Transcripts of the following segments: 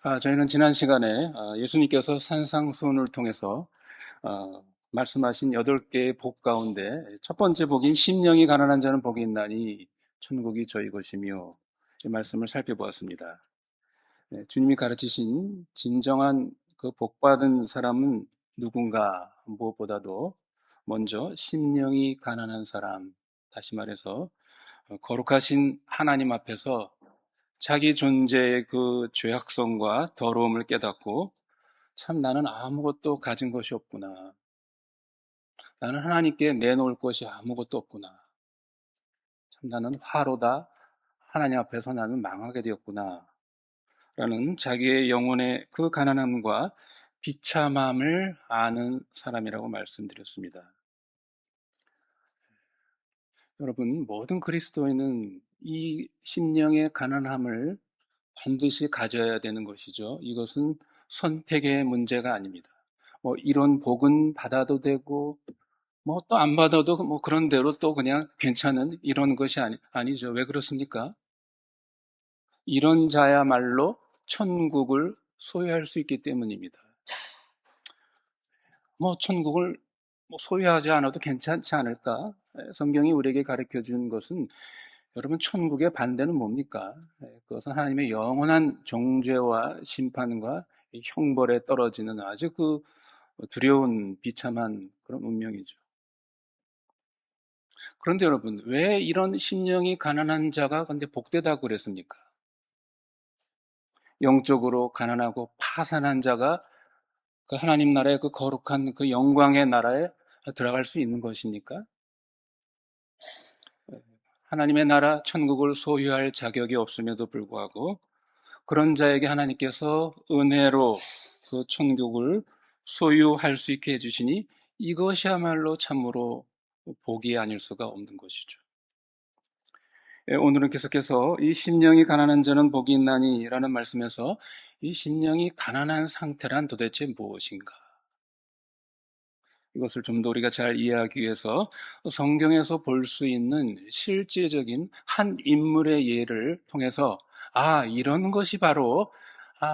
저희는 지난 시간에 예수님께서 산상수훈을 통해서 말씀하신 8개의 복 가운데 첫 번째 복인 심령이 가난한 자는 복이 있나니 천국이 저희 것이며 이 말씀을 살펴보았습니다. 주님이 가르치신 진정한 그 복받은 사람은 누군가 무엇보다도 먼저 심령이 가난한 사람, 다시 말해서 거룩하신 하나님 앞에서 자기 존재의 그 죄악성과 더러움을 깨닫고 참 나는 아무것도 가진 것이 없구나. 나는 하나님께 내놓을 것이 아무것도 없구나. 참 나는 화로다. 하나님 앞에서 나는 망하게 되었구나. 라는 자기의 영혼의 그 가난함과 비참함을 아는 사람이라고 말씀드렸습니다. 여러분, 모든 그리스도인은 이 심령의 가난함을 반드시 가져야 되는 것이죠. 이것은 선택의 문제가 아닙니다. 이런 복은 받아도 되고, 또 안 받아도 그런 대로 또 그냥 괜찮은 이런 것이 아니죠. 왜 그렇습니까? 이런 자야말로 천국을 소유할 수 있기 때문입니다. 천국을 소유하지 않아도 괜찮지 않을까? 성경이 우리에게 가르쳐 준 것은 여러분, 천국의 반대는 뭡니까? 그것은 하나님의 영원한 정죄와 심판과 형벌에 떨어지는 아주 그 두려운 비참한 그런 운명이죠. 그런데 여러분, 왜 이런 심령이 가난한 자가 근데 복되다고 그랬습니까? 영적으로 가난하고 파산한 자가 그 하나님 나라의 그 거룩한 그 영광의 나라에 들어갈 수 있는 것입니까? 하나님의 나라 천국을 소유할 자격이 없음에도 불구하고 그런 자에게 하나님께서 은혜로 그 천국을 소유할 수 있게 해주시니 이것이야말로 참으로 복이 아닐 수가 없는 것이죠. 오늘은 계속해서 이 심령이 가난한 자는 복이 있나니 라는 말씀에서 이 심령이 가난한 상태란 도대체 무엇인가? 이것을 좀 더 우리가 잘 이해하기 위해서 성경에서 볼 수 있는 실제적인 한 인물의 예를 통해서 이런 것이 바로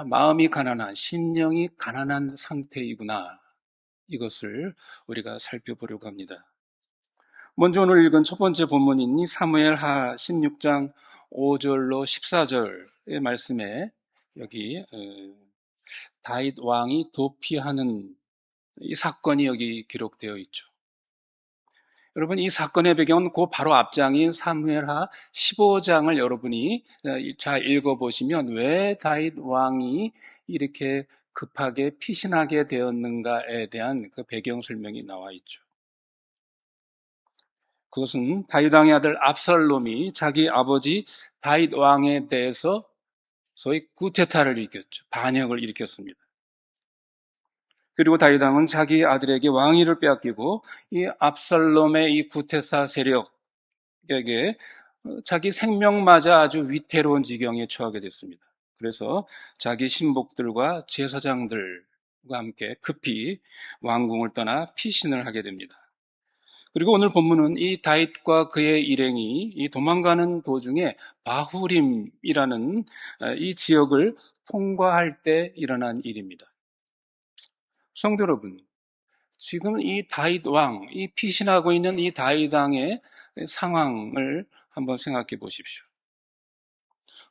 마음이 가난한, 심령이 가난한 상태이구나. 이것을 우리가 살펴보려고 합니다. 먼저 오늘 읽은 첫 번째 본문인 사무엘하 16장 5절로 14절의 말씀에 여기 다윗 왕이 도피하는 이 사건이 여기 기록되어 있죠. 여러분, 이 사건의 배경은 그 바로 앞장인 사무엘하 15장을 여러분이 잘 읽어보시면 왜 다윗 왕이 이렇게 급하게 피신하게 되었는가에 대한 그 배경 설명이 나와 있죠. 그것은 다윗 왕의 아들 압살롬이 자기 아버지 다윗 왕에 대해서 소위 구테타를 일으켰죠. 반역을 일으켰습니다. 그리고 다윗 왕은 자기 아들에게 왕위를 빼앗기고 이 압살롬의 이 구테사 세력에게 자기 생명마저 아주 위태로운 지경에 처하게 됐습니다. 그래서 자기 신복들과 제사장들과 함께 급히 왕궁을 떠나 피신을 하게 됩니다. 그리고 오늘 본문은 이 다윗과 그의 일행이 이 도망가는 도중에 바후림이라는 이 지역을 통과할 때 일어난 일입니다. 성도 여러분, 지금 이 다윗 왕, 이 피신하고 있는 이 다윗 왕의 상황을 한번 생각해 보십시오.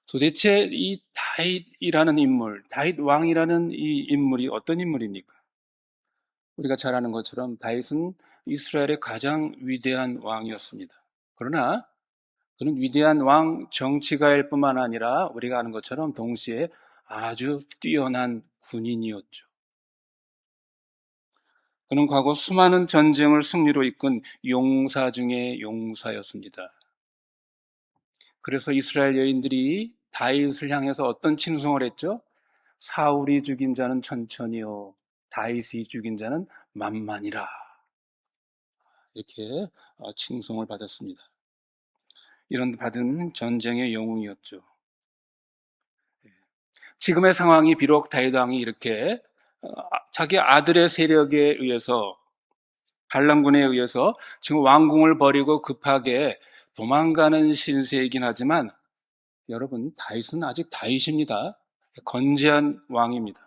도대체 이 다윗이라는 인물, 다윗 왕이라는 이 인물이 어떤 인물입니까? 우리가 잘 아는 것처럼 다윗은 이스라엘의 가장 위대한 왕이었습니다. 그러나 그는 위대한 왕 정치가일 뿐만 아니라 우리가 아는 것처럼 동시에 아주 뛰어난 군인이었죠. 그는 과거 수많은 전쟁을 승리로 이끈 용사 중에 용사였습니다. 그래서 이스라엘 여인들이 다윗을 향해서 어떤 칭송을 했죠? 사울이 죽인 자는 천천히요, 다윗이 죽인 자는 만만이라. 이렇게 칭송을 받았습니다. 이런 받은 전쟁의 영웅이었죠. 지금의 상황이 비록 다윗 왕이 이렇게 자기 아들의 세력에 의해서 반란군에 의해서 지금 왕궁을 버리고 급하게 도망가는 신세이긴 하지만 여러분, 다윗은 아직 다윗입니다. 건재한 왕입니다.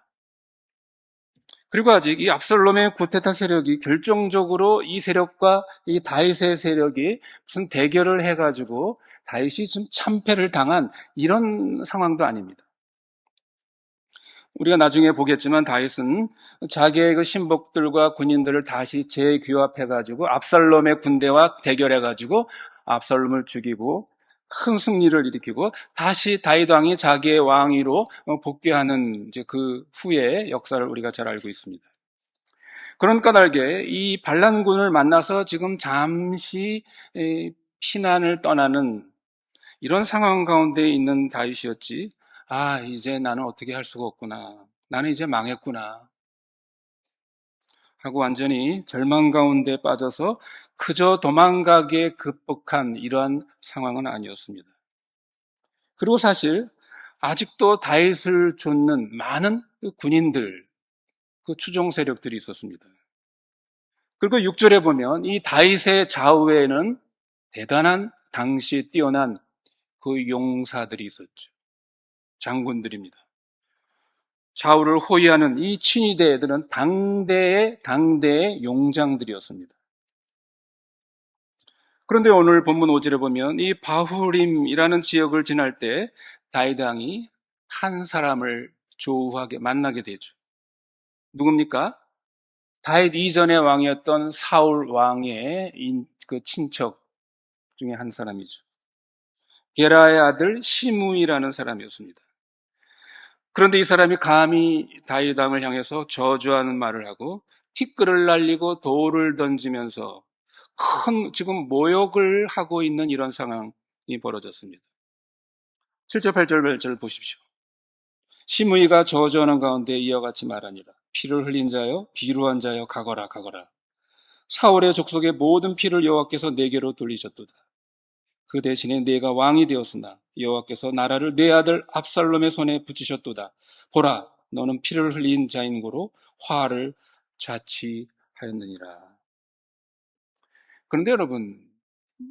그리고 아직 이 압살롬의 구테타 세력이 결정적으로 이 세력과 이 다윗의 세력이 무슨 대결을 해가지고 다윗이 좀 참패를 당한 이런 상황도 아닙니다. 우리가 나중에 보겠지만 다윗은 자기의 그 신복들과 군인들을 다시 재규합해가지고 압살롬의 군대와 대결해가지고 압살롬을 죽이고 큰 승리를 일으키고 다시 다윗 왕이 자기의 왕위로 복귀하는 이제 그 후의 역사를 우리가 잘 알고 있습니다. 그런 까닭에 이 반란군을 만나서 지금 잠시 피난을 떠나는 이런 상황 가운데 있는 다윗이었지. 아, 이제 나는 어떻게 할 수가 없구나. 나는 이제 망했구나. 하고 완전히 절망 가운데 빠져서 그저 도망가기에 극복한 이러한 상황은 아니었습니다. 그리고 사실 아직도 다윗을 좇는 많은 군인들, 그 추종 세력들이 있었습니다. 그리고 6절에 보면 이 다윗의 좌우에는 대단한 당시 뛰어난 그 용사들이 있었죠. 장군들입니다. 좌우를 호위하는 이 친위대들은 당대의 용장들이었습니다. 그런데 오늘 본문 5절에 보면 이 바후림이라는 지역을 지날 때 다윗 왕이 한 사람을 조우하게 만나게 되죠. 누굽니까? 다윗 이전의 왕이었던 사울 왕의 그 친척 중에 한 사람이죠. 게라의 아들 시므이라는 사람이었습니다. 그런데 이 사람이 감히 다윗 왕을 향해서 저주하는 말을 하고 티끌을 날리고 돌을 던지면서 큰 지금 모욕을 하고 있는 이런 상황이 벌어졌습니다. 7절 8절 보십시오. 시므이가 저주하는 가운데 이와 같이 말하니라. 피를 흘린 자여 비루한 자여 가거라 가거라. 사울의 족속의 모든 피를 여호와께서 내게로 돌리셨도다. 그 대신에 내가 왕이 되었으나 여호와께서 나라를 내 아들 압살롬의 손에 붙이셨도다. 보라, 너는 피를 흘린 자인 고로 화를 자취하였느니라. 그런데 여러분,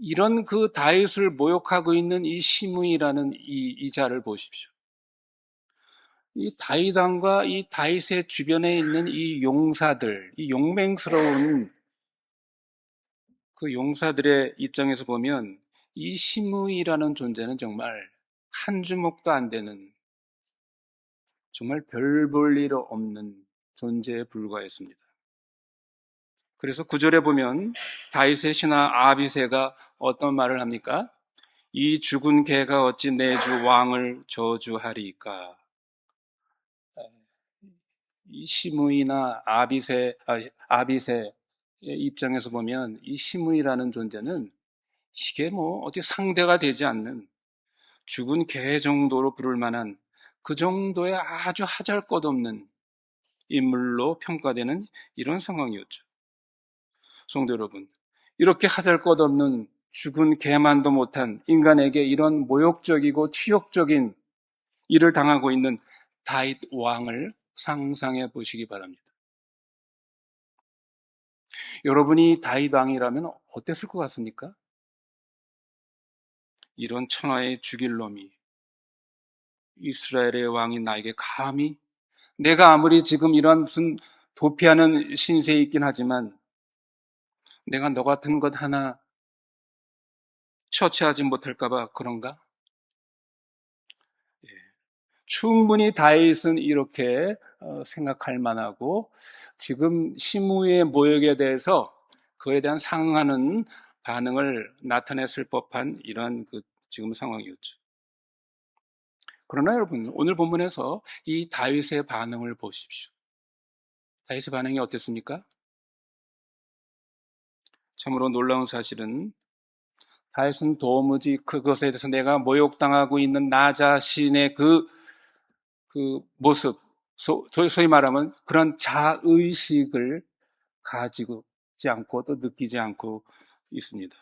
이런 그 다윗을 모욕하고 있는 이 시므이라는 이 자를 보십시오. 이 다윗 왕과 이 다윗의 주변에 있는 이 용사들, 이 용맹스러운 그 용사들의 입장에서 보면 이 시므이라는 존재는 정말 한 주먹도 안 되는 정말 별 볼 일 없는 존재에 불과했습니다. 그래서 9절에 보면 다윗의 신하 아비새가 어떤 말을 합니까? 이 죽은 개가 어찌 내 주 왕을 저주하리까? 이 시므이나 아비새의 입장에서 보면 이 시므이라는 존재는 이게 뭐 어디 상대가 되지 않는 죽은 개 정도로 부를 만한 그 정도의 아주 하잘것없는 인물로 평가되는 이런 상황이었죠. 성도 여러분, 이렇게 하잘것없는 죽은 개만도 못한 인간에게 이런 모욕적이고 치욕적인 일을 당하고 있는 다윗 왕을 상상해 보시기 바랍니다. 여러분이 다윗 왕이라면 어땠을 것 같습니까? 이런 천하의 죽일 놈이 이스라엘의 왕인 나에게 감히, 내가 아무리 지금 이런 무슨 도피하는 신세에 있긴 하지만 내가 너 같은 것 하나 처치하지 못할까봐 그런가? 예. 충분히 다윗은 이렇게 생각할 만하고 지금 시므의 모욕에 대해서 그에 대한 상응하는 반응을 나타냈을 법한 이런 그 지금 상황이었죠. 그러나 여러분, 오늘 본문에서 이 다윗의 반응을 보십시오. 다윗의 반응이 어땠습니까? 참으로 놀라운 사실은 다윗은 도무지 그것에 대해서 내가 모욕당하고 있는 나 자신의 그 모습, 소위 말하면 그런 자의식을 가지고 있지 않고 또 느끼지 않고 있습니다.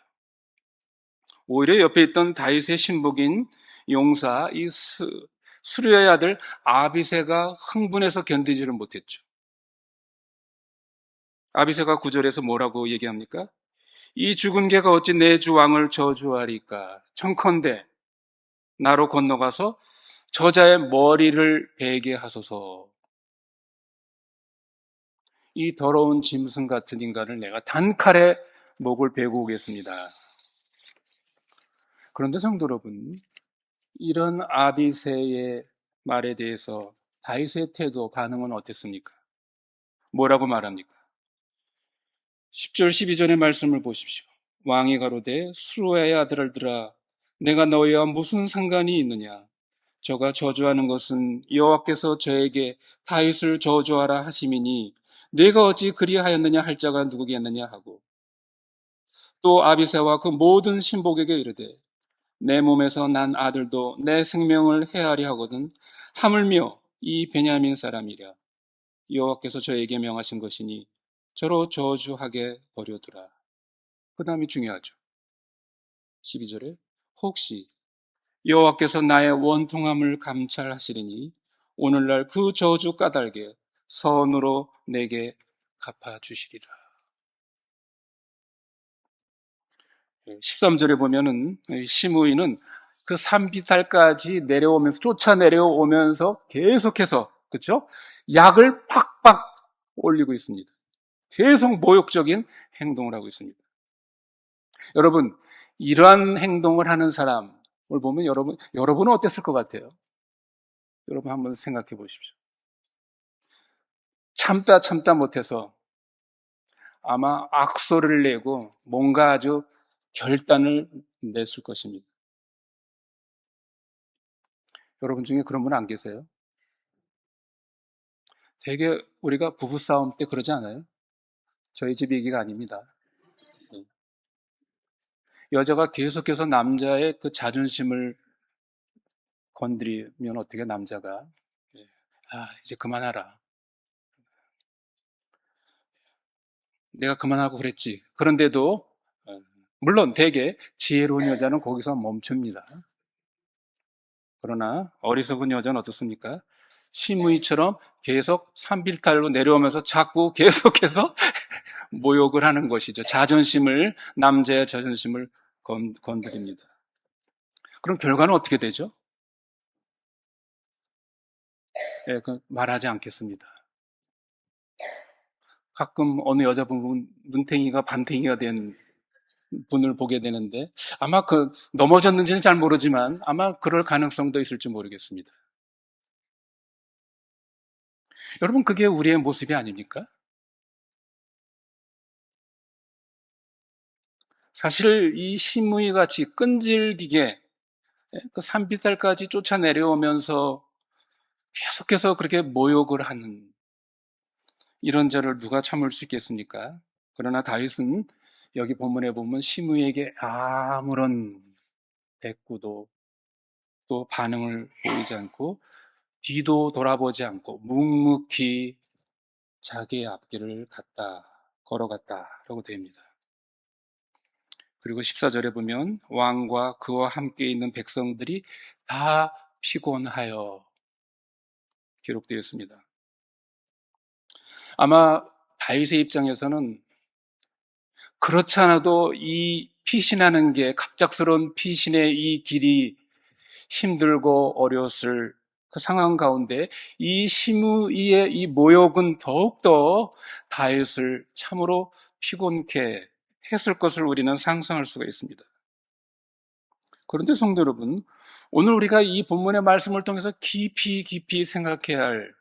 오히려 옆에 있던 다윗의 신복인 용사 이 수르야의 아들 아비새가 흥분해서 견디지를 못했죠. 아비새가 9절에서 뭐라고 얘기합니까? 이 죽은 개가 어찌 내 주 왕을 저주하리까? 청컨대 나로 건너가서 저자의 머리를 베게 하소서. 이 더러운 짐승 같은 인간을 내가 단칼에 목을 베고 오겠습니다. 그런데 성도 여러분, 이런 아비새의 말에 대해서 다윗의 태도, 반응은 어땠습니까? 뭐라고 말합니까? 10절 12절의 말씀을 보십시오. 왕이 가로되 수루의 아들들아 내가 너희와 무슨 상관이 있느냐? 저가 저주하는 것은 여호와께서 저에게 다윗을 저주하라 하심이니 내가 어찌 그리하였느냐 할 자가 누구겠느냐 하고, 또 아비새와 그 모든 신복에게 이르되 내 몸에서 난 아들도 내 생명을 해하리 하거든 하물며 이 베냐민 사람이랴. 여호와께서 저에게 명하신 것이니 저로 저주하게 버려두라. 그 다음이 중요하죠. 12절에 혹시 여호와께서 나의 원통함을 감찰하시리니 오늘날 그 저주 까닭에 선으로 내게 갚아주시리라. 13절에 보면은 시므이는 그 산비탈까지 내려오면서 쫓아 내려오면서 계속해서 그렇죠? 약을 팍팍 올리고 있습니다. 계속 모욕적인 행동을 하고 있습니다. 여러분, 이러한 행동을 하는 사람을 보면 여러분은 어땠을 것 같아요? 여러분 한번 생각해 보십시오. 참다 못해서 아마 악소리를 내고 뭔가 아주 결단을 냈을 것입니다. 여러분 중에 그런 분 안 계세요? 되게 우리가 부부싸움 때 그러지 않아요? 저희 집 얘기가 아닙니다. 여자가 계속해서 남자의 그 자존심을 건드리면 어떻게 남자가 이제 그만하라. 내가 그만하고 그랬지. 그런데도 물론 되게 지혜로운 여자는 거기서 멈춥니다. 그러나 어리석은 여자는 어떻습니까? 시므이처럼 계속 산빌탈로 내려오면서 자꾸 계속해서 모욕을 하는 것이죠. 남자의 자존심을 건드립니다. 그럼 결과는 어떻게 되죠? 말하지 않겠습니다. 가끔 어느 여자분 눈탱이가 밤탱이가 된 분을 보게 되는데 아마 넘어졌는지는 잘 모르지만 아마 그럴 가능성도 있을지 모르겠습니다. 여러분, 그게 우리의 모습이 아닙니까? 사실 이 시므이 같이 끈질기게 그 산비탈까지 쫓아 내려오면서 계속해서 그렇게 모욕을 하는 이런 자를 누가 참을 수 있겠습니까? 그러나 다윗은 여기 본문에 보면 시므이에게 아무런 대꾸도 또 반응을 보이지 않고 뒤도 돌아보지 않고 묵묵히 자기의 앞길을 걸어갔다라고 됩니다. 그리고 14절에 보면 왕과 그와 함께 있는 백성들이 다 피곤하여 기록되어 있습니다. 아마 다윗의 입장에서는 그렇지 않아도 이 피신하는 게 갑작스러운 피신의 이 길이 힘들고 어려웠을 그 상황 가운데 이 시므이의 이 모욕은 더욱더 다윗을 참으로 피곤케 했을 것을 우리는 상상할 수가 있습니다. 그런데 성도 여러분, 오늘 우리가 이 본문의 말씀을 통해서 깊이 생각해야 할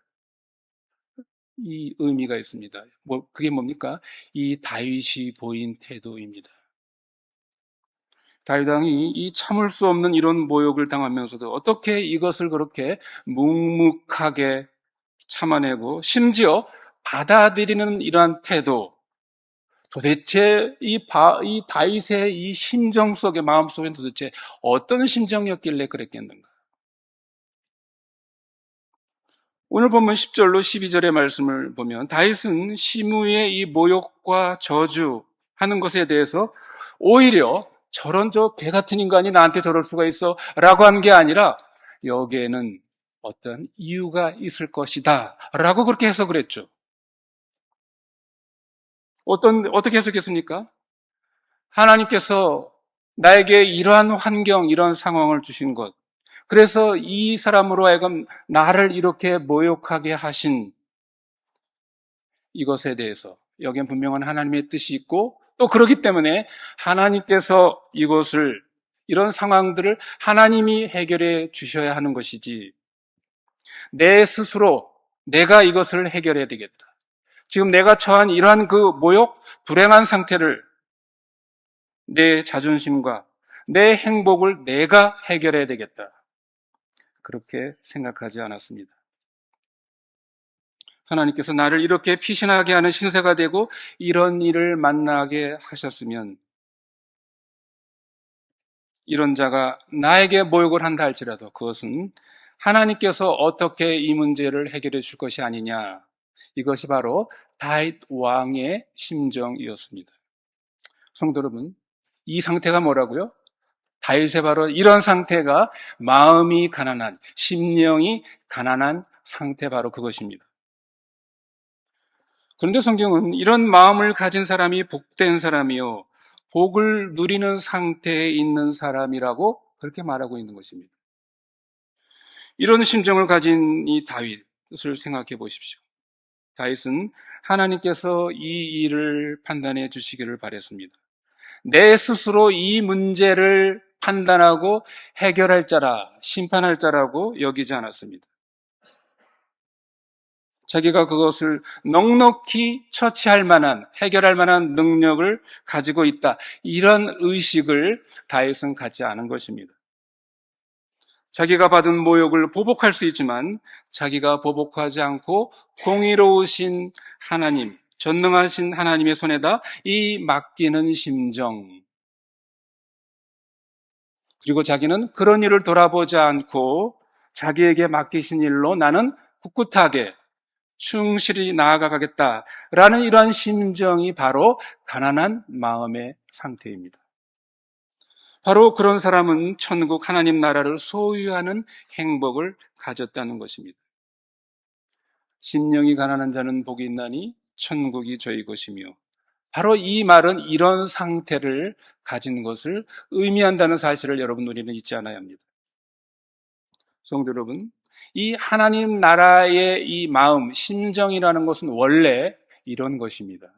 이 의미가 있습니다. 그게 뭡니까? 이 다윗이 보인 태도입니다. 다윗 왕이 이 참을 수 없는 이런 모욕을 당하면서도 어떻게 이것을 그렇게 묵묵하게 참아내고 심지어 받아들이는 이러한 태도, 도대체 이 다윗의 이 심정 속에, 마음 속에 도대체 어떤 심정이었길래 그랬겠는가? 오늘 보면 10절로 12절의 말씀을 보면 다윗은 시므의 이 모욕과 저주하는 것에 대해서 오히려 저런 저 개 같은 인간이 나한테 저럴 수가 있어 라고 한 게 아니라 여기에는 어떤 이유가 있을 것이다 라고 그렇게 해석을 했죠. 어떻게 해석했습니까? 하나님께서 나에게 이러한 환경, 이러한 상황을 주신 것, 그래서 이 사람으로 하여금 나를 이렇게 모욕하게 하신 이것에 대해서 여기엔 분명한 하나님의 뜻이 있고 또 그렇기 때문에 하나님께서 이것을 이런 상황들을 하나님이 해결해 주셔야 하는 것이지 내 스스로 내가 이것을 해결해야 되겠다. 지금 내가 처한 이러한 그 모욕, 불행한 상태를 내 자존심과 내 행복을 내가 해결해야 되겠다. 그렇게 생각하지 않았습니다. 하나님께서 나를 이렇게 피신하게 하는 신세가 되고 이런 일을 만나게 하셨으면 이런 자가 나에게 모욕을 한다 할지라도 그것은 하나님께서 어떻게 이 문제를 해결해 줄 것이 아니냐. 이것이 바로 다윗 왕의 심정이었습니다. 성도 여러분, 이 상태가 뭐라고요? 다윗의 바로 이런 상태가 마음이 가난한, 심령이 가난한 상태 바로 그것입니다. 그런데 성경은 이런 마음을 가진 사람이 복된 사람이요, 복을 누리는 상태에 있는 사람이라고 그렇게 말하고 있는 것입니다. 이런 심정을 가진 이 다윗을 생각해 보십시오. 다윗은 하나님께서 이 일을 판단해 주시기를 바랬습니다. 내 스스로 이 문제를 판단하고 해결할 자라, 심판할 자라고 여기지 않았습니다. 자기가 그것을 넉넉히 처치할 만한, 해결할 만한 능력을 가지고 있다. 이런 의식을 다윗은 갖지 않은 것입니다. 자기가 받은 모욕을 보복할 수 있지만 자기가 보복하지 않고 공의로우신 하나님, 전능하신 하나님의 손에다 이 맡기는 심정, 그리고 자기는 그런 일을 돌아보지 않고 자기에게 맡기신 일로 나는 꿋꿋하게 충실히 나아가겠다라는 이러한 심정이 바로 가난한 마음의 상태입니다. 바로 그런 사람은 천국 하나님 나라를 소유하는 행복을 가졌다는 것입니다. 심령이 가난한 자는 복이 있나니 천국이 저희 것이며, 바로 이 말은 이런 상태를 가진 것을 의미한다는 사실을 여러분 우리는 잊지 않아야 합니다. 성도 여러분, 이 하나님 나라의 이 마음, 심정이라는 것은 원래 이런 것입니다.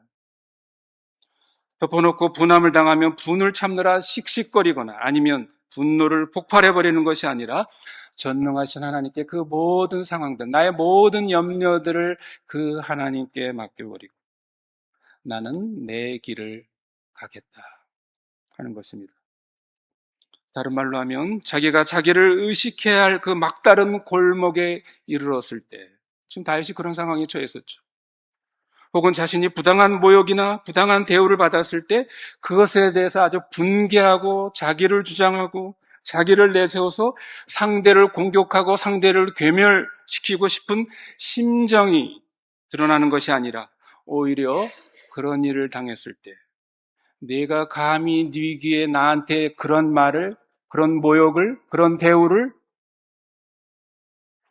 덮어놓고 분함을 당하면 분을 참느라 씩씩거리거나 아니면 분노를 폭발해버리는 것이 아니라 전능하신 하나님께 그 모든 상황들, 나의 모든 염려들을 그 하나님께 맡겨버리고 나는 내 길을 가겠다 하는 것입니다. 다른 말로 하면 자기가 자기를 의식해야 할 그 막다른 골목에 이르렀을 때, 지금 다윗이 그런 상황에 처했었죠. 혹은 자신이 부당한 모욕이나 부당한 대우를 받았을 때 그것에 대해서 아주 분개하고 자기를 주장하고 자기를 내세워서 상대를 공격하고 상대를 괴멸시키고 싶은 심정이 드러나는 것이 아니라 오히려 그런 일을 당했을 때 내가 감히 네 귀에 나한테 그런 말을, 그런 모욕을, 그런 대우를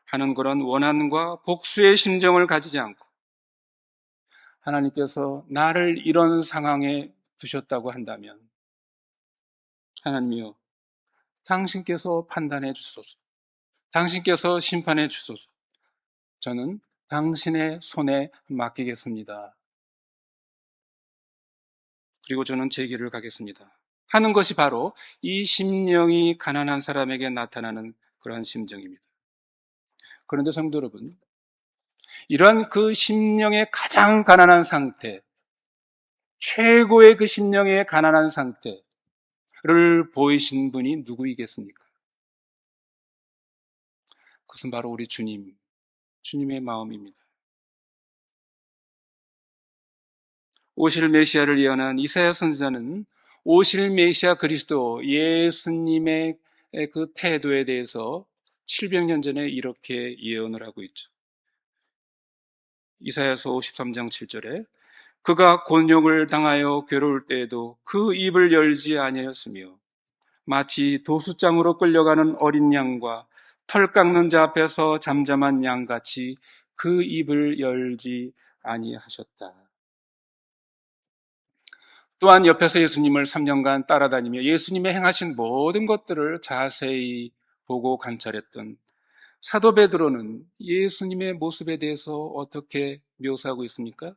하는 그런 원한과 복수의 심정을 가지지 않고 하나님께서 나를 이런 상황에 두셨다고 한다면 하나님이여, 당신께서 판단해 주소서, 당신께서 심판해 주소서, 저는 당신의 손에 맡기겠습니다. 그리고 저는 제 길을 가겠습니다 하는 것이 바로 이 심령이 가난한 사람에게 나타나는 그러한 심정입니다. 그런데 성도 여러분, 이런 그 심령의 가장 가난한 상태, 최고의 그 심령의 가난한 상태를 보이신 분이 누구이겠습니까? 그것은 바로 우리 주님의 마음입니다. 오실 메시아를 예언한 이사야 선지자는 오실 메시아 그리스도 예수님의 그 태도에 대해서 700년 전에 이렇게 예언을 하고 있죠. 이사야서 53장 7절에 그가 곤욕을 당하여 괴로울 때에도 그 입을 열지 아니하였으며 마치 도수장으로 끌려가는 어린 양과 털 깎는 자 앞에서 잠잠한 양같이 그 입을 열지 아니하셨다. 또한 옆에서 예수님을 3년간 따라다니며 예수님의 행하신 모든 것들을 자세히 보고 관찰했던 사도 베드로는 예수님의 모습에 대해서 어떻게 묘사하고 있습니까?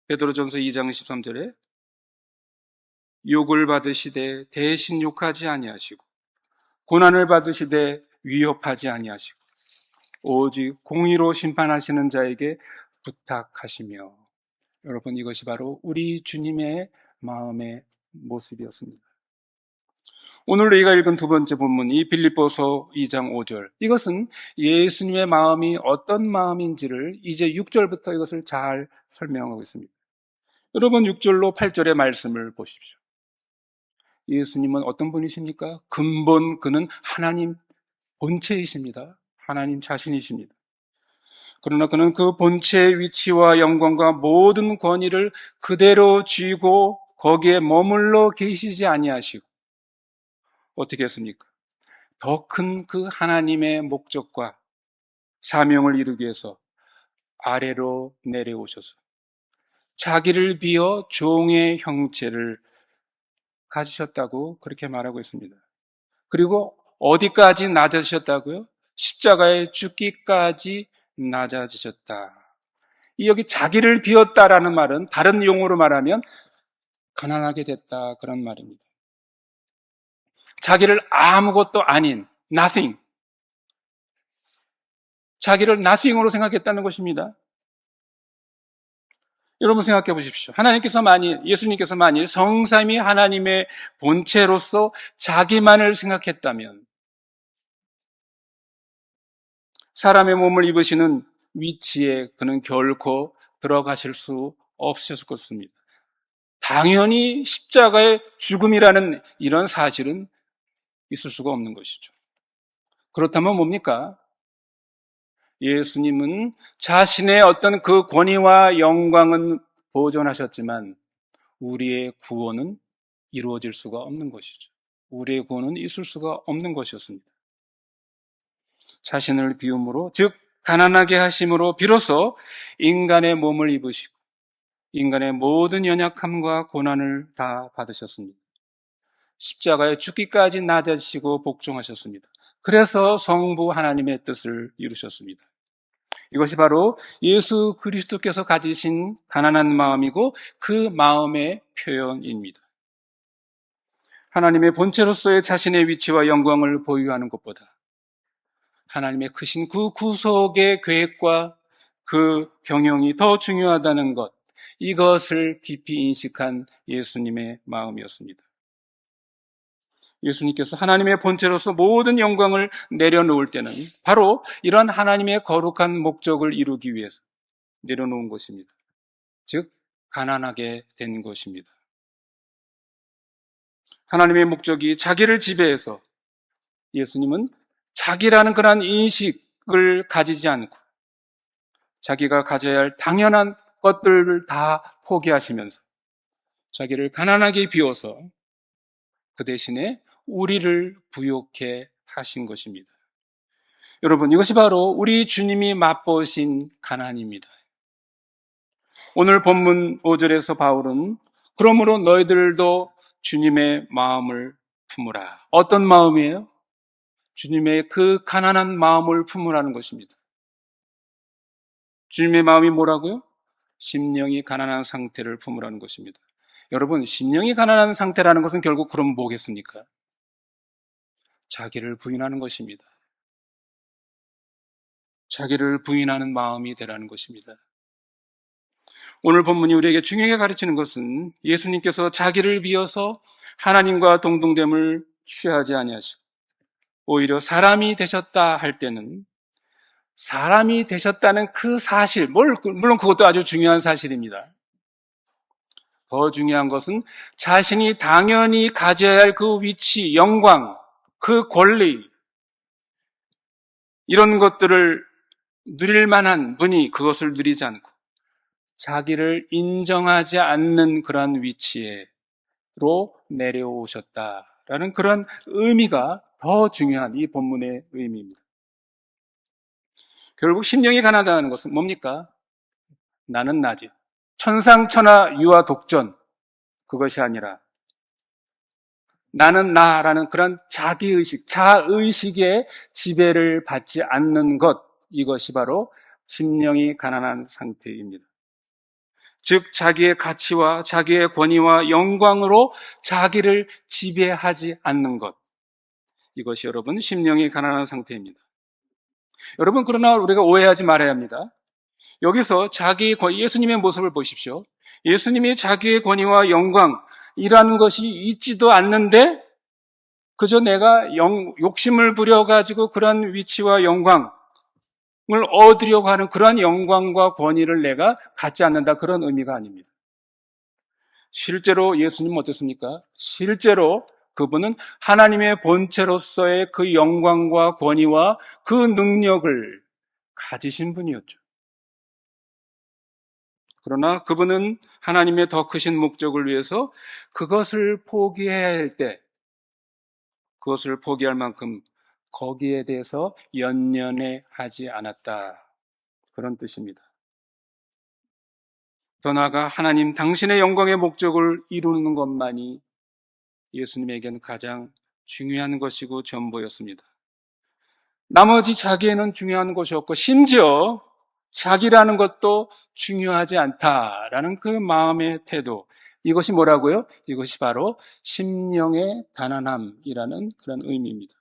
베드로전서 2장 13절에 욕을 받으시되 대신 욕하지 아니하시고 고난을 받으시되 위협하지 아니하시고 오직 공의로 심판하시는 자에게 부탁하시며. 여러분, 이것이 바로 우리 주님의 마음의 모습이었습니다. 오늘 우리가 읽은 두 번째 본문, 이 빌립보서 2장 5절, 이것은 예수님의 마음이 어떤 마음인지를 이제 6절부터 이것을 잘 설명하고 있습니다. 여러분, 6절로 8절의 말씀을 보십시오. 예수님은 어떤 분이십니까? 근본 그는 하나님 본체이십니다. 하나님 자신이십니다. 그러나 그는 그 본체의 위치와 영광과 모든 권위를 그대로 쥐고 거기에 머물러 계시지 아니하시고 어떻게 했습니까? 더 큰 그 하나님의 목적과 사명을 이루기 위해서 아래로 내려오셔서 자기를 비어 종의 형체를 가지셨다고 그렇게 말하고 있습니다. 그리고 어디까지 낮아지셨다고요? 십자가에 죽기까지 낮아지셨다. 이 여기 자기를 비웠다라는 말은 다른 용어로 말하면 가난하게 됐다 그런 말입니다. 자기를 아무것도 아닌 nothing, 자기를 nothing으로 생각했다는 것입니다. 여러분 생각해 보십시오. 예수님께서 만일 성삼위 하나님의 본체로서 자기만을 생각했다면 사람의 몸을 입으시는 위치에 그는 결코 들어가실 수 없으셨을 것입니다. 당연히 십자가의 죽음이라는 이런 사실은 있을 수가 없는 것이죠. 그렇다면 뭡니까? 예수님은 자신의 어떤 그 권위와 영광은 보존하셨지만 우리의 구원은 이루어질 수가 없는 것이죠. 우리의 구원은 있을 수가 없는 것이었습니다. 자신을 비움으로, 즉 가난하게 하심으로 비로소 인간의 몸을 입으시고 인간의 모든 연약함과 고난을 다 받으셨습니다. 십자가에 죽기까지 낮아지시고 복종하셨습니다. 그래서 성부 하나님의 뜻을 이루셨습니다. 이것이 바로 예수 그리스도께서 가지신 가난한 마음이고 그 마음의 표현입니다. 하나님의 본체로서의 자신의 위치와 영광을 보유하는 것보다 하나님의 크신 그 구속의 계획과 그 경영이 더 중요하다는 것, 이것을 깊이 인식한 예수님의 마음이었습니다. 예수님께서 하나님의 본체로서 모든 영광을 내려놓을 때는 바로 이런 하나님의 거룩한 목적을 이루기 위해서 내려놓은 것입니다. 즉 가난하게 된 것입니다. 하나님의 목적이 자기를 지배해서 예수님은 자기라는 그런 인식을 가지지 않고 자기가 가져야 할 당연한 것들을 다 포기하시면서 자기를 가난하게 비워서 그 대신에 우리를 부욕해 하신 것입니다. 여러분, 이것이 바로 우리 주님이 맛보신 가난입니다. 오늘 본문 5절에서 바울은 그러므로 너희들도 주님의 마음을 품으라. 어떤 마음이에요? 주님의 그 가난한 마음을 품으라는 것입니다. 주님의 마음이 뭐라고요? 심령이 가난한 상태를 품으라는 것입니다. 여러분, 심령이 가난한 상태라는 것은 결국 그럼 뭐겠습니까? 자기를 부인하는 것입니다. 자기를 부인하는 마음이 되라는 것입니다. 오늘 본문이 우리에게 중요하게 가르치는 것은 예수님께서 자기를 비어서 하나님과 동등됨을 취하지 아니하시고 오히려 사람이 되셨다 할 때는 사람이 되셨다는 그 사실, 물론 그것도 아주 중요한 사실입니다. 더 중요한 것은 자신이 당연히 가져야 할 그 위치, 영광, 그 권리, 이런 것들을 누릴 만한 분이 그것을 누리지 않고 자기를 인정하지 않는 그런 위치로 내려오셨다라는 그런 의미가 더 중요한 이 본문의 의미입니다. 결국 심령이 가난하다는 것은 뭡니까? 나는 나지. 천상천하 유아 독전, 그것이 아니라 나는 나라는 그런 자기의식, 자의식의 지배를 받지 않는 것, 이것이 바로 심령이 가난한 상태입니다. 즉 자기의 가치와 자기의 권위와 영광으로 자기를 지배하지 않는 것, 이것이 여러분 심령이 가난한 상태입니다. 여러분, 그러나 우리가 오해하지 말아야 합니다. 여기서 예수님의 모습을 보십시오. 예수님이 자기의 권위와 영광이라는 것이 있지도 않는데 그저 내가 욕심을 부려가지고 그런 위치와 영광을 얻으려고 하는 그러한 영광과 권위를 내가 갖지 않는다, 그런 의미가 아닙니다. 실제로 예수님은 어떻습니까? 실제로 그분은 하나님의 본체로서의 그 영광과 권위와 그 능력을 가지신 분이었죠. 그러나 그분은 하나님의 더 크신 목적을 위해서 그것을 포기해야 할 때 그것을 포기할 만큼 거기에 대해서 연연해 하지 않았다, 그런 뜻입니다. 더 나아가 하나님 당신의 영광의 목적을 이루는 것만이 예수님에게는 가장 중요한 것이고 전부였습니다. 나머지 자기에는 중요한 것이 없고 심지어 자기라는 것도 중요하지 않다라는 그 마음의 태도, 이것이 뭐라고요? 이것이 바로 심령의 가난함이라는 그런 의미입니다.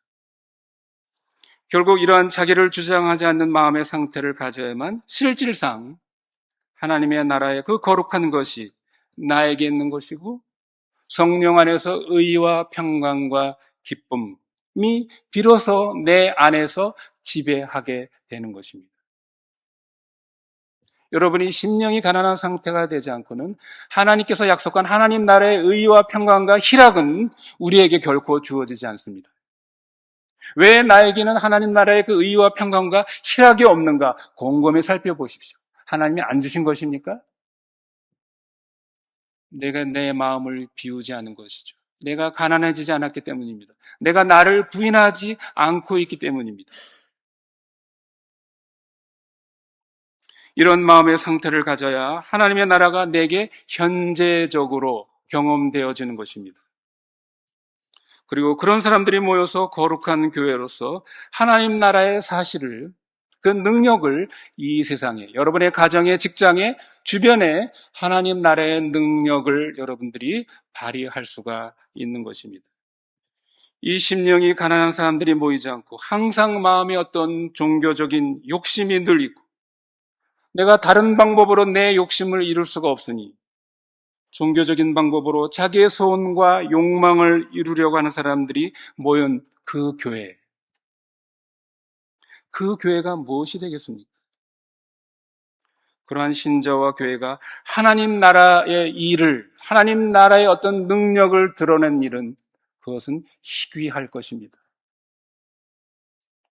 결국 이러한 자기를 주장하지 않는 마음의 상태를 가져야만 실질상 하나님의 나라의 그 거룩한 것이 나에게 있는 것이고 성령 안에서 의와 평강과 기쁨이 비로소 내 안에서 지배하게 되는 것입니다. 여러분이 심령이 가난한 상태가 되지 않고는 하나님께서 약속한 하나님 나라의 의와 평강과 희락은 우리에게 결코 주어지지 않습니다. 왜 나에게는 하나님 나라의 그 의와 평강과 희락이 없는가 곰곰이 살펴보십시오. 하나님이 안 주신 것입니까? 내가 내 마음을 비우지 않은 것이죠. 내가 가난해지지 않았기 때문입니다. 내가 나를 부인하지 않고 있기 때문입니다. 이런 마음의 상태를 가져야 하나님의 나라가 내게 현재적으로 경험되어지는 것입니다. 그리고 그런 사람들이 모여서 거룩한 교회로서 하나님 나라의 사실을, 그 능력을 이 세상에, 여러분의 가정에, 직장에, 주변에 하나님 나라의 능력을 여러분들이 발휘할 수가 있는 것입니다. 이 심령이 가난한 사람들이 모이지 않고 항상 마음에 어떤 종교적인 욕심이 늘 있고 내가 다른 방법으로 내 욕심을 이룰 수가 없으니 종교적인 방법으로 자기의 소원과 욕망을 이루려고 하는 사람들이 모인 그 교회, 그 교회가 무엇이 되겠습니까? 그러한 신자와 교회가 하나님 나라의 일을, 하나님 나라의 어떤 능력을 드러낸 일은 그것은 희귀할 것입니다.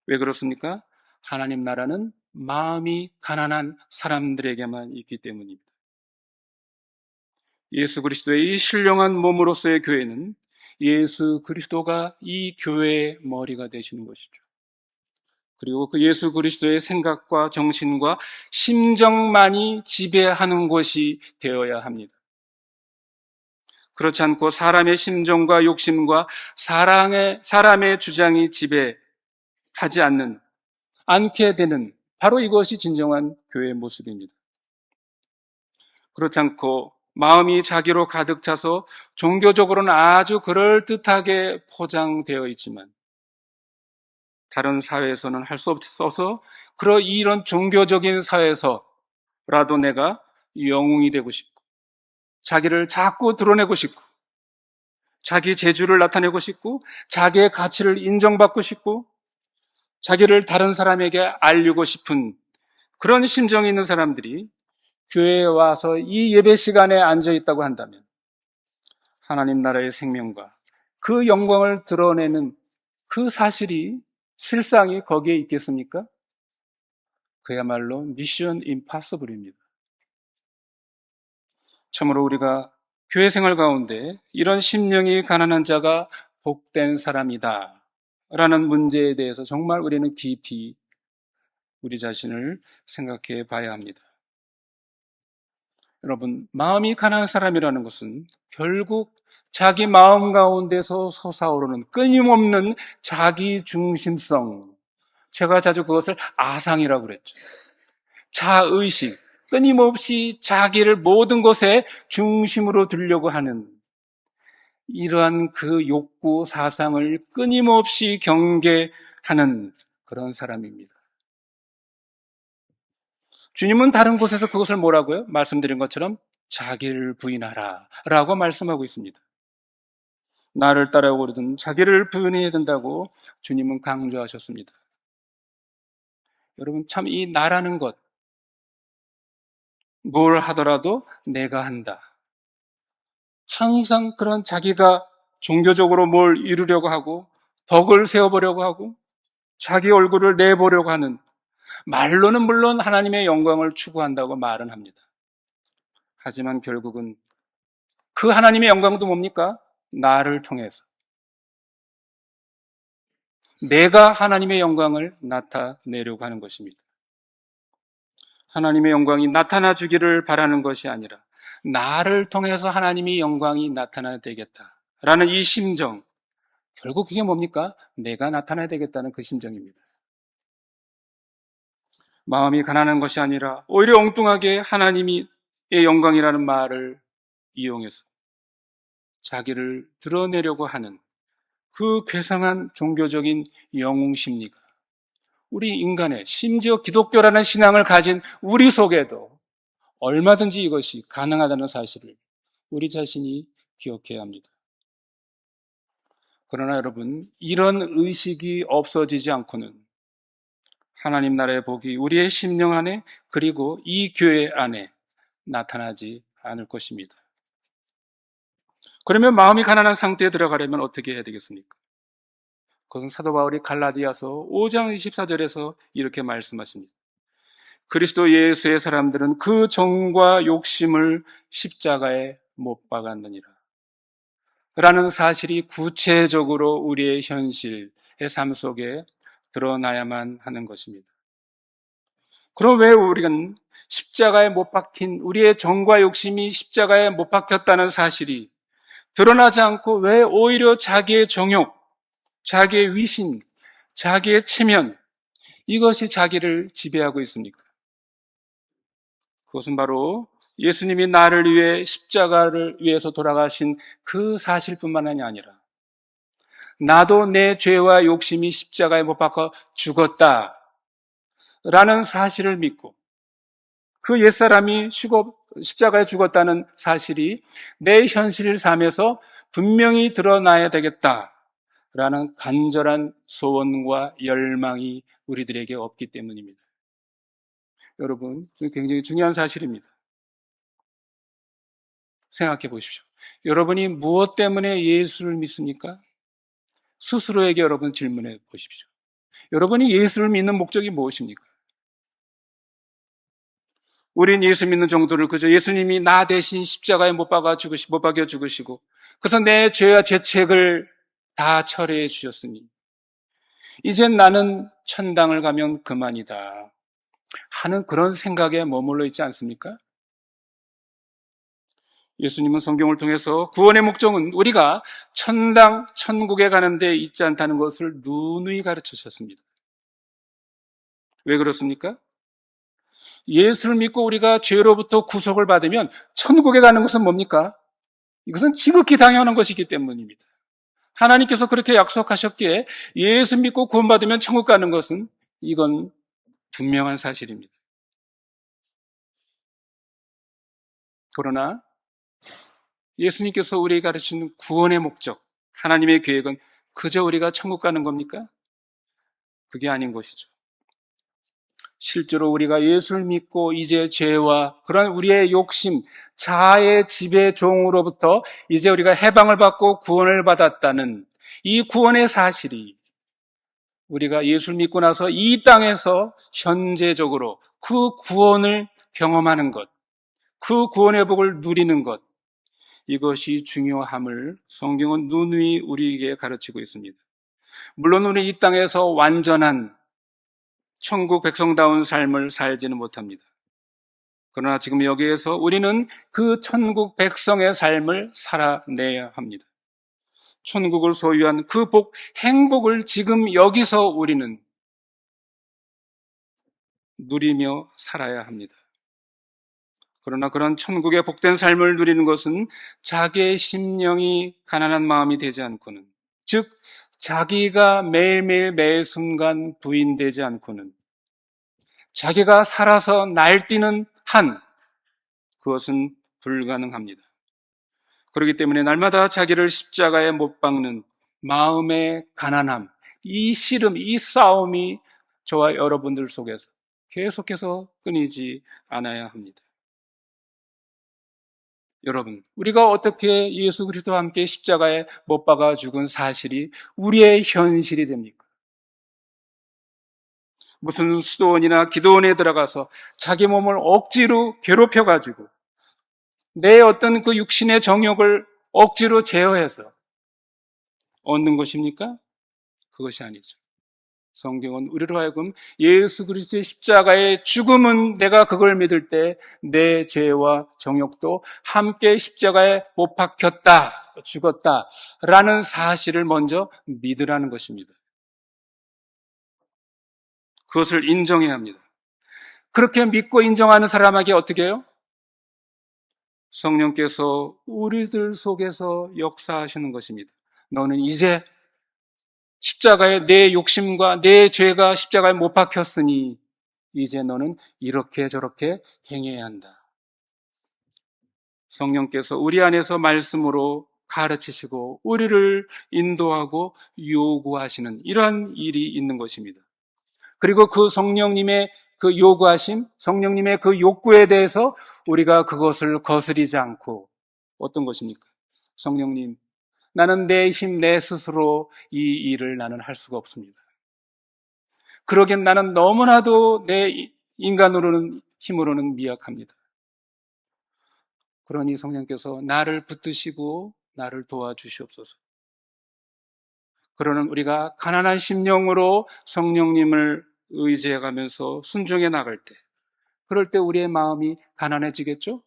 왜 그렇습니까? 하나님 나라는 마음이 가난한 사람들에게만 있기 때문입니다. 예수 그리스도의 이 신령한 몸으로서의 교회는 예수 그리스도가 이 교회의 머리가 되시는 것이죠. 그리고 그 예수 그리스도의 생각과 정신과 심정만이 지배하는 곳이 되어야 합니다. 그렇지 않고 사람의 심정과 욕심과 사람의 주장이 지배하지 않게 되는 바로 이것이 진정한 교회의 모습입니다. 그렇지 않고 마음이 자기로 가득 차서 종교적으로는 아주 그럴듯하게 포장되어 있지만 다른 사회에서는 할 수 없어서 이런 종교적인 사회에서라도 내가 영웅이 되고 싶고 자기를 자꾸 드러내고 싶고 자기 재주를 나타내고 싶고 자기의 가치를 인정받고 싶고 자기를 다른 사람에게 알리고 싶은 그런 심정이 있는 사람들이 교회에 와서 이 예배 시간에 앉아 있다고 한다면 하나님 나라의 생명과 그 영광을 드러내는 그 사실이 실상이 거기에 있겠습니까? 그야말로 미션 임파서블입니다. 참으로 우리가 교회 생활 가운데 이런 심령이 가난한 자가 복된 사람이다 라는 문제에 대해서 정말 우리는 깊이 우리 자신을 생각해 봐야 합니다. 여러분, 마음이 가난한 사람이라는 것은 결국 자기 마음 가운데서 솟아오르는 끊임없는 자기 중심성, 제가 자주 그것을 아상이라고 그랬죠. 자의식, 끊임없이 자기를 모든 것에 중심으로 두려고 하는 이러한 그 욕구 사상을 끊임없이 경계하는 그런 사람입니다. 주님은 다른 곳에서 그것을 뭐라고요? 말씀드린 것처럼 자기를 부인하라 라고 말씀하고 있습니다. 나를 따라오거든 자기를 부인해야 된다고 주님은 강조하셨습니다. 여러분, 참 이 나라는 것, 뭘 하더라도 내가 한다. 항상 그런 자기가 종교적으로 뭘 이루려고 하고 덕을 세워보려고 하고 자기 얼굴을 내보려고 하는, 말로는 물론 하나님의 영광을 추구한다고 말은 합니다. 하지만 결국은 그 하나님의 영광도 뭡니까? 나를 통해서 내가 하나님의 영광을 나타내려고 하는 것입니다. 하나님의 영광이 나타나 주기를 바라는 것이 아니라 나를 통해서 하나님의 영광이 나타나야 되겠다라는 이 심정, 결국 그게 뭡니까? 내가 나타나야 되겠다는 그 심정입니다. 마음이 가난한 것이 아니라 오히려 엉뚱하게 하나님의 영광이라는 말을 이용해서 자기를 드러내려고 하는 그 괴상한 종교적인 영웅 심리가 우리 인간의, 심지어 기독교라는 신앙을 가진 우리 속에도 얼마든지 이것이 가능하다는 사실을 우리 자신이 기억해야 합니다. 그러나 여러분, 이런 의식이 없어지지 않고는 하나님 나라의 복이 우리의 심령 안에, 그리고 이 교회 안에 나타나지 않을 것입니다. 그러면 마음이 가난한 상태에 들어가려면 어떻게 해야 되겠습니까? 그것은 사도 바울이 갈라디아서 5장 24절에서 이렇게 말씀하십니다. 그리스도 예수의 사람들은 그 정과 욕심을 십자가에 못 박았느니라 라는 사실이 구체적으로 우리의 현실의 삶 속에 드러나야만 하는 것입니다. 그럼 왜 우리는 십자가에 못 박힌 우리의 정과 욕심이 십자가에 못 박혔다는 사실이 드러나지 않고 왜 오히려 자기의 정욕, 자기의 위신, 자기의 체면, 이것이 자기를 지배하고 있습니까? 그것은 바로 예수님이 나를 위해 십자가를 위해서 돌아가신 그 사실뿐만이 아니라 나도 내 죄와 욕심이 십자가에 못 박혀 죽었다라는 사실을 믿고 그 옛사람이 십자가에 죽었다는 사실이 내 현실 삶에서 분명히 드러나야 되겠다라는 간절한 소원과 열망이 우리들에게 없기 때문입니다. 여러분, 굉장히 중요한 사실입니다. 생각해 보십시오. 여러분이 무엇 때문에 예수를 믿습니까? 스스로에게 여러분 질문해 보십시오. 여러분이 예수를 믿는 목적이 무엇입니까? 우린 예수 믿는 정도를 그저 예수님이 나 대신 십자가에 못 박아 죽으시고 그래서 내 죄와 죄책을 다 철회해 주셨으니 이젠 나는 천당을 가면 그만이다 하는 그런 생각에 머물러 있지 않습니까? 예수님은 성경을 통해서 구원의 목적은 우리가 천당, 천국에 가는 데 있지 않다는 것을 누누이 가르쳐 주셨습니다. 왜 그렇습니까? 예수를 믿고 우리가 죄로부터 구속을 받으면 천국에 가는 것은 뭡니까? 이것은 지극히 당연한 것이기 때문입니다. 하나님께서 그렇게 약속하셨기에 예수 믿고 구원받으면 천국 가는 것은 이건 분명한 사실입니다. 그러나 예수님께서 우리에게 가르치는 구원의 목적, 하나님의 계획은 그저 우리가 천국 가는 겁니까? 그게 아닌 것이죠. 실제로 우리가 예수를 믿고 이제 죄와 그런 우리의 욕심, 자아의 지배 종으로부터 이제 우리가 해방을 받고 구원을 받았다는 이 구원의 사실이 우리가 예수를 믿고 나서 이 땅에서 현재적으로 그 구원을 경험하는 것, 그 구원의 복을 누리는 것, 이것이 중요함을 성경은 누누이 우리에게 가르치고 있습니다. 물론 우리 이 땅에서 완전한 천국 백성다운 삶을 살지는 못합니다. 그러나 지금 여기에서 우리는 그 천국 백성의 삶을 살아내야 합니다. 천국을 소유한 그 행복을 지금 여기서 우리는 누리며 살아야 합니다. 그러나 그런 천국의 복된 삶을 누리는 것은 자기의 심령이 가난한 마음이 되지 않고는, 즉 자기가 매일매일 매 순간 부인되지 않고는, 자기가 살아서 날뛰는 한 그것은 불가능합니다. 그렇기 때문에 날마다 자기를 십자가에 못 박는 마음의 가난함, 이 씨름, 이 싸움이 저와 여러분들 속에서 계속해서 끊이지 않아야 합니다. 여러분, 우리가 어떻게 예수 그리스도와 함께 십자가에 못 박아 죽은 사실이 우리의 현실이 됩니까? 무슨 수도원이나 기도원에 들어가서 자기 몸을 억지로 괴롭혀가지고 내 어떤 그 육신의 정욕을 억지로 제어해서 얻는 것입니까? 그것이 아니죠. 성경은 우리로 하여금 예수 그리스도의 십자가의 죽음은 내가 그걸 믿을 때 내 죄와 정욕도 함께 십자가에 못 박혔다, 죽었다라는 사실을 먼저 믿으라는 것입니다. 그것을 인정해야 합니다. 그렇게 믿고 인정하는 사람에게 어떻게 해요? 성령께서 우리들 속에서 역사하시는 것입니다. 너는 이제 십자가에 내 욕심과 내 죄가 십자가에 못 박혔으니 이제 너는 이렇게 저렇게 행해야 한다. 성령께서 우리 안에서 말씀으로 가르치시고 우리를 인도하고 요구하시는 이러한 일이 있는 것입니다. 그리고 그 성령님의 그 요구하심, 성령님의 그 욕구에 대해서 우리가 그것을 거스리지 않고 어떤 것입니까? 성령님, 나는 내 힘, 내 스스로 이 일을 나는 할 수가 없습니다. 그러기엔 나는 너무나도 내 인간으로는 힘으로는 미약합니다. 그러니 성령께서 나를 붙드시고 나를 도와주시옵소서. 그러는 우리가 가난한 심령으로 성령님을 의지해가면서 순종해 나갈 때, 그럴 때 우리의 마음이 가난해지겠죠?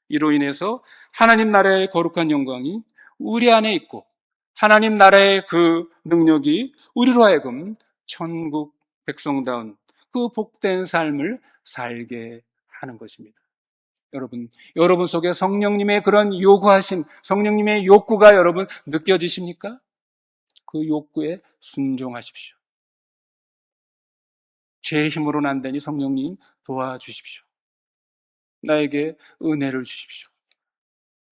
이로 인해서 하나님 나라의 거룩한 영광이 우리 안에 있고 하나님 나라의 그 능력이 우리로 하여금 천국 백성다운 그 복된 삶을 살게 하는 것입니다. 여러분 속에 성령님의 그런 요구하심, 성령님의 욕구가 여러분 느껴지십니까? 그 욕구에 순종하십시오. 제 힘으로는 안 되니 성령님 도와주십시오. 나에게 은혜를 주십시오.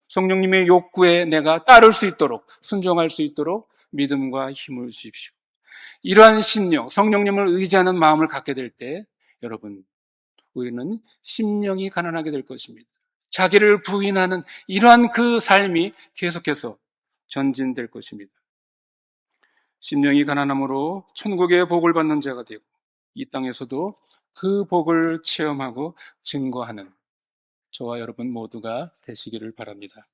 성령님의 욕구에 내가 따를 수 있도록, 순종할 수 있도록 믿음과 힘을 주십시오. 이러한 심령, 성령님을 의지하는 마음을 갖게 될 때 여러분, 우리는 심령이 가난하게 될 것입니다. 자기를 부인하는 이러한 그 삶이 계속해서 전진될 것입니다. 심령이 가난함으로 천국의 복을 받는 자가 되고 이 땅에서도 그 복을 체험하고 증거하는 저와 여러분 모두가 되시기를 바랍니다.